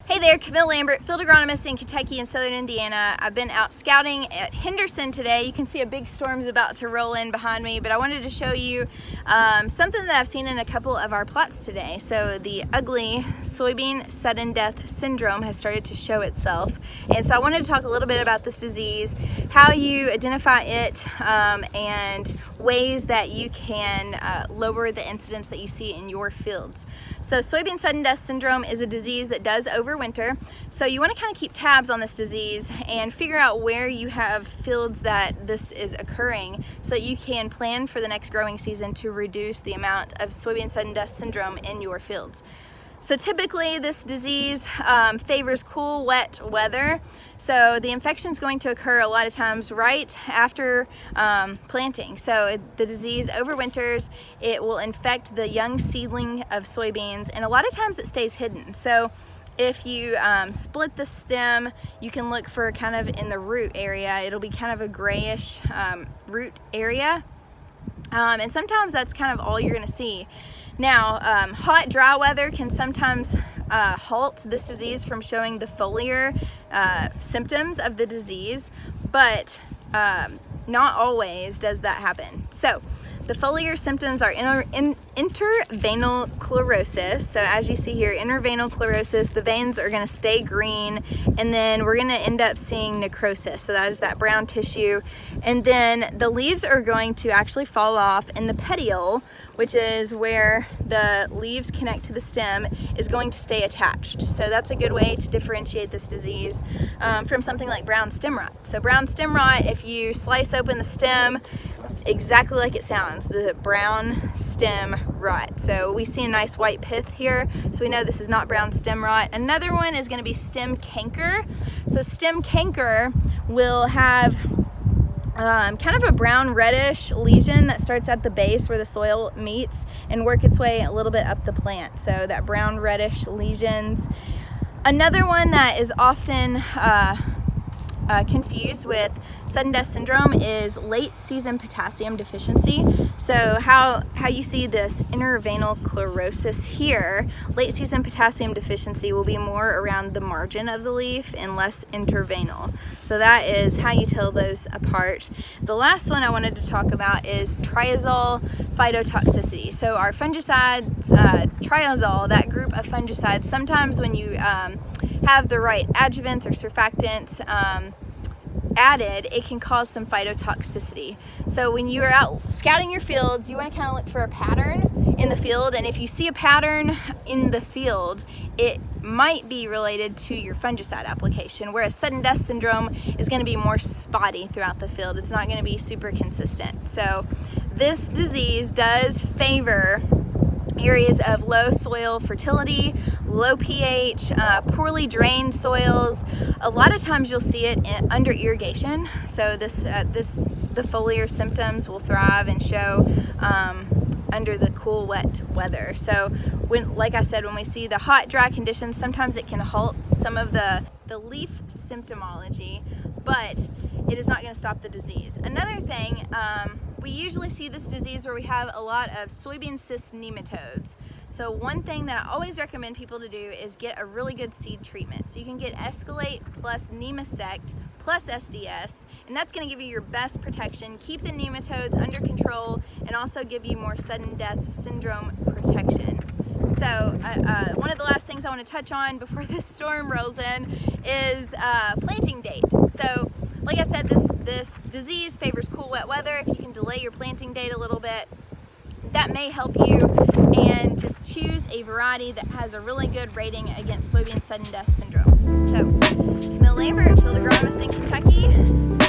Hey there, Camille Lambert, Field Agronomist in Kentucky and Southern Indiana. I've been out scouting at Henderson today. You can see a big storm's about to roll in behind me, but I wanted to show you something that I've seen in a couple of our plots today. So the ugly soybean sudden death syndrome has started to show itself. And so I wanted to talk a little bit about this disease, how you identify it, and ways that you can lower the incidence that you see in your fields. So soybean sudden death syndrome is a disease that does overwinter. So you want to kind of keep tabs on this disease and figure out where you have fields that this is occurring so that you can plan for the next growing season to reduce the amount of soybean sudden death syndrome in your fields. So typically this disease favors cool, wet weather. So the infection is going to occur a lot of times right after planting. So the disease overwinters, it will infect the young seedling of soybeans, and a lot of times it stays hidden. So if you split the stem, you can look for kind of in the root area. It'll be kind of a grayish root area. And sometimes that's kind of all you're gonna see. Now, hot, dry weather can sometimes halt this disease from showing the foliar symptoms of the disease, but not always does that happen. So the foliar symptoms are intervenal chlorosis. So as you see here, intervenal chlorosis, the veins are going to stay green, and then we're going to end up seeing necrosis. So that is that brown tissue. And then the leaves are going to actually fall off, and the petiole, which is where the leaves connect to the stem, is going to stay attached. So that's a good way to differentiate this disease from something like brown stem rot. So brown stem rot, if you slice open the stem, exactly like it sounds, the brown stem rot. So we see a nice white pith here, so we know this is not brown stem rot. Another one is going to be stem canker. So stem canker will have kind of a brown reddish lesion that starts at the base where the soil meets and work its way a little bit up the plant. So that brown reddish lesions. Another one that is often confused with sudden death syndrome is late season potassium deficiency. So how you see this intervenal chlorosis here, late season potassium deficiency will be more around the margin of the leaf and less intervenal. So that is how you tell those apart. The last one I wanted to talk about is triazole phytotoxicity. So our fungicides, triazole, that group of fungicides, sometimes when you have the right adjuvants or surfactants added, it can cause some phytotoxicity. So when you are out scouting your fields, you want to kind of look for a pattern in the field, and if you see a pattern in the field, it might be related to your fungicide application, whereas sudden death syndrome is going to be more spotty throughout the field. It's not going to be super consistent. So this disease does favor areas of low soil fertility, low pH, poorly drained soils. A lot of times you'll see it under irrigation. So the foliar symptoms will thrive and show under the cool, wet weather. So like I said, when we see the hot, dry conditions, sometimes it can halt some of the leaf symptomology, but it is not going to stop the disease. Another thing, we usually see this disease where we have a lot of soybean cyst nematodes. So one thing that I always recommend people to do is get a really good seed treatment. So you can get Escalate plus Nemasect plus SDS, and that's going to give you your best protection, keep the nematodes under control, and also give you more sudden death syndrome protection. So one of the last things I want to touch on before this storm rolls in is planting date. So like I said, this disease favors cool, wet weather. If you can delay your planting date a little bit, that may help you, and just choose a variety that has a really good rating against soybean sudden death syndrome. So, Camille Lambert, Field Agronomist in Kentucky.